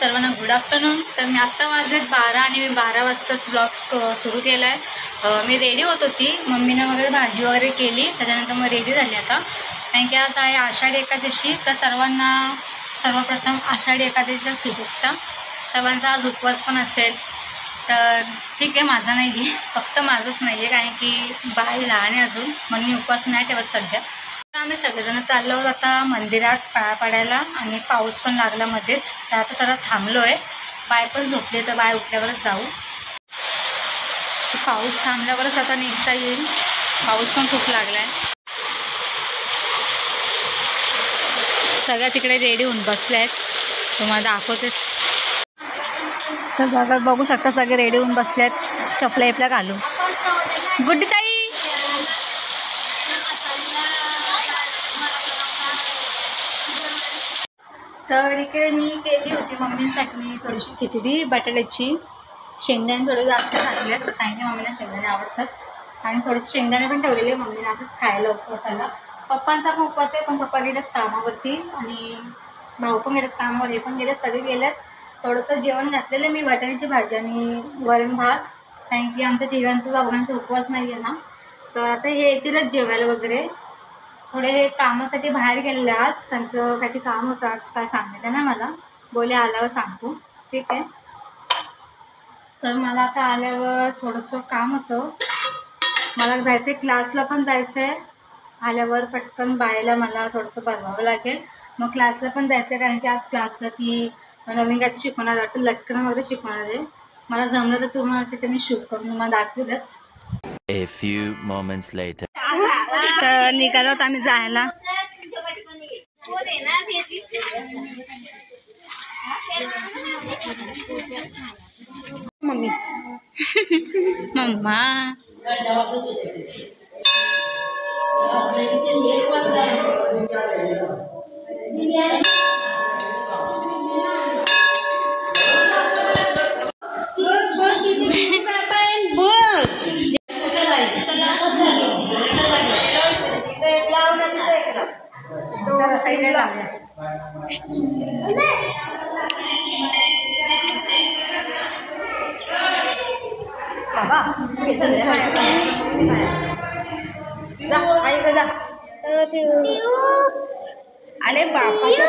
सर्वांना good afternoon. तर मी आत्ता वाजलेत 12 आणि मी 12 वाजताच ब्लॉग सुरू केला आहे। मी रेडी होत होती, मम्मीनं वगैरे भाजी वगैरे केली, त्याच्यानंतर मग रेडी झाली आता। कारण की आज आहे आषाढी एकादशी, तर सर्वांना सर्वप्रथम आषाढी एकादशीच्या शुभेच्छा। सर्वांचा आज उपवास पण असेल, तर ठीक आहे, माझा नाही आहे, फक्त माझंच नाही आहे, कारण की बाळ लहान आहे अजून, म्हणून मी उपवास नाही ठेवत सध्या। तर आम्ही सगळेजण चाललो आहोत आता मंदिरात पाया पडायला, आणि पाऊस पण लागला मध्येच, तर आता जरा थांबलो आहे। बाय पण झोपले, तर बाय उठल्यावरच जाऊ। पाऊस थांबल्यावरच आता निघता येईल, पाऊस पण खूप लागला आहे। सगळ्या तिकडे रेडी होऊन बसले आहेत, तुम्हाला दाखवतेच। तर बघू शकता सगळे रेडी होऊन बसले आहेत, चपल्या इपल्या घालून। गुड्डी ताई, तर इकडे मी केली होती मम्मीसाठी थोडीशी खिचडी बटाट्याची, शेंगदाणे थोडे जास्त घातले आहेत, कारण की मम्मीला शेंगदाणे आवडतात, आणि थोडेसे शेंगदाणे पण ठेवलेले मम्मीने असंच खायला उपवासाला। पप्पांचा पण उपवास आहे, पण पप्पा गेलेत कामावरती, आणि भाऊ पण गेलेत कामावर, हे पण गेलेत, सगळे गेलेत। थोडंसं जेवण घातलेलं मी, वाटाण्याची भाजी आणि वरण भात, कारण की आमच्या तिघांचा चौघांचा उपवास नाही आहे ना, तर आता हे येतीलच जेवायला वगैरे। थोडे हे कामासाठी बाहेर गेलेले आज, त्यांचं काही काम होतं आज, काय सांगितलं ना मला, बोले आल्यावर सांगतो, ठीक आहे। तर मला आता आल्यावर थोडंसं काम होतं, मला जायचं आहे क्लासला, पण जायचं आहे। आल्यावर पटकन बायला मला थोडंसं बनवावं लागेल, मग क्लासला पण जायचं आहे, कारण की आज क्लासला ती नवीन काहीतरी शिकवणार वाटतं, लटकन वगैरे शिकवणार आहे। मला जमलं तर तुम्हाला तिथे मी शूट करून तुम्हाला दाखवेलच। A few moments later. तर निघालो होतो आम्ही जायला। मम्मी मम्मा अरे बापाच्या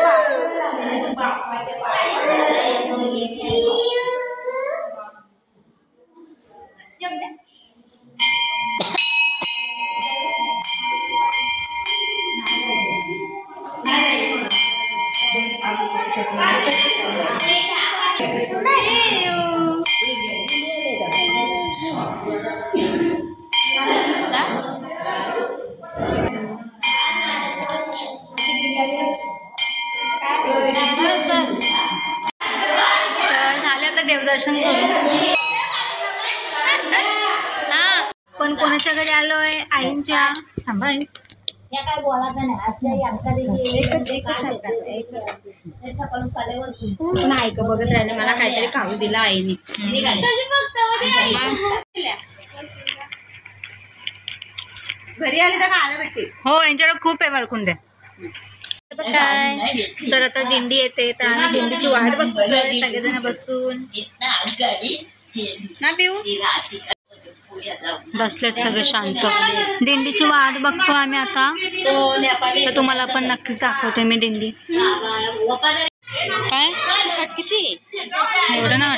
देवदर्शन करू। हा, पण कोणाच्या घरी आलोय? आईंच्या। थांबा, काय बोलायचं नाही, ऐक बघत राहिले, मला काहीतरी खाऊ दिलं आईने। घरी आली तर खायला भेटते। हो, यांच्याकडे खूप आहे वळकुंडे। काय तर आता दिंडी येते, तर आम्ही दिंडीची वाट बघतोय सगळेजण बसून ना, पिऊ बसलेत सगळे शांत, दिंडीची वाट बघतो आम्ही आता। तर तुम्हाला पण नक्कीच दाखवते मी दिंडी। काय एवढं ना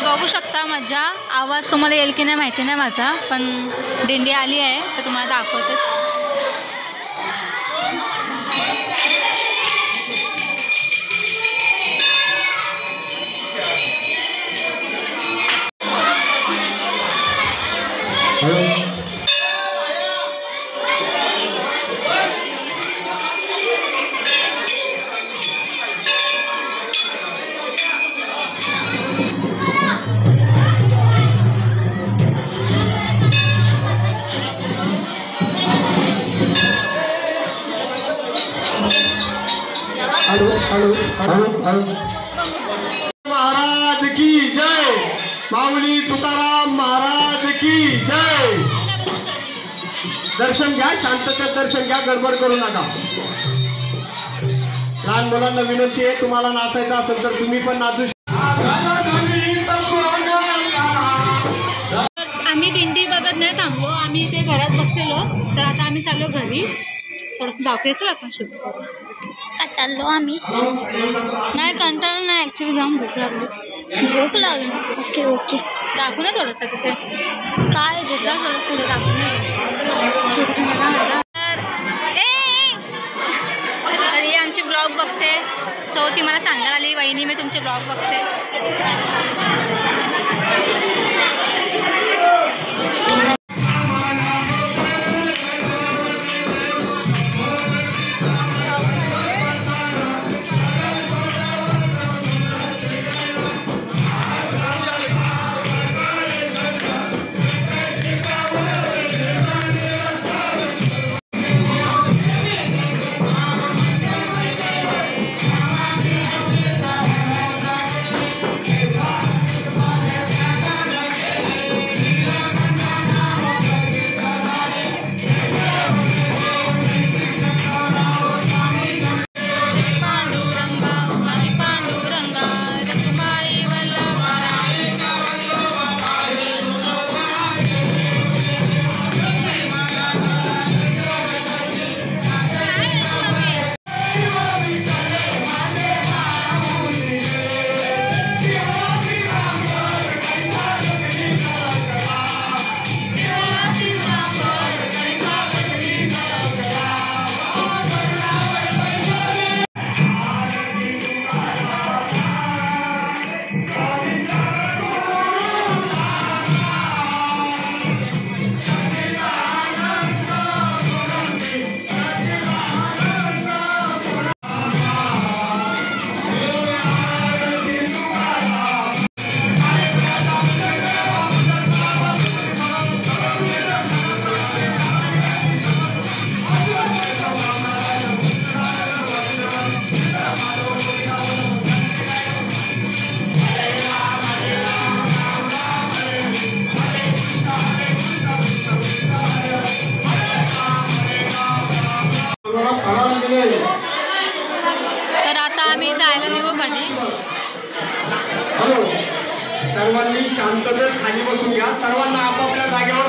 बघू शकता मजा। आवाज तुम्हाला येईल की नाही माहिती नाही माझा, पण दिंडी आली आहे, तर तुम्हाला दाखवते। महाराज की जय। दर्शन घ्या, शांततेत दर्शन घ्या, गडबड करू नका. लहान मुलांना विनंती आहे, तुम्हाला नाचायचं असेल तर तुम्ही पण नाचू शकता. आम्ही दिंडी बघत नाही थांबलो, आम्ही ते घरात बसलेलो. तर आता आम्ही चाललो घरी. थोडंसं दाखवायचं आपण शूट करू. कंटाळलो आम्ही. नाही कंटाळलो नाही, ॲक्च्युली जाऊन भूक लागली. भूक लागली. ओके ओके दाखवू ना थोडंसं तिथे काय देता थोडं पुढे दाखवू तर ही आमची ब्लॉग बघते. सो ती मला सांगायला आली, वहिनी मी तुमचे ब्लॉग बघते. तर आता आम्ही जायला निघू घरी. हॅलो, सर्वांनी शांततेत खाली बसून घ्या. सर्वांना आपापल्या जागेवर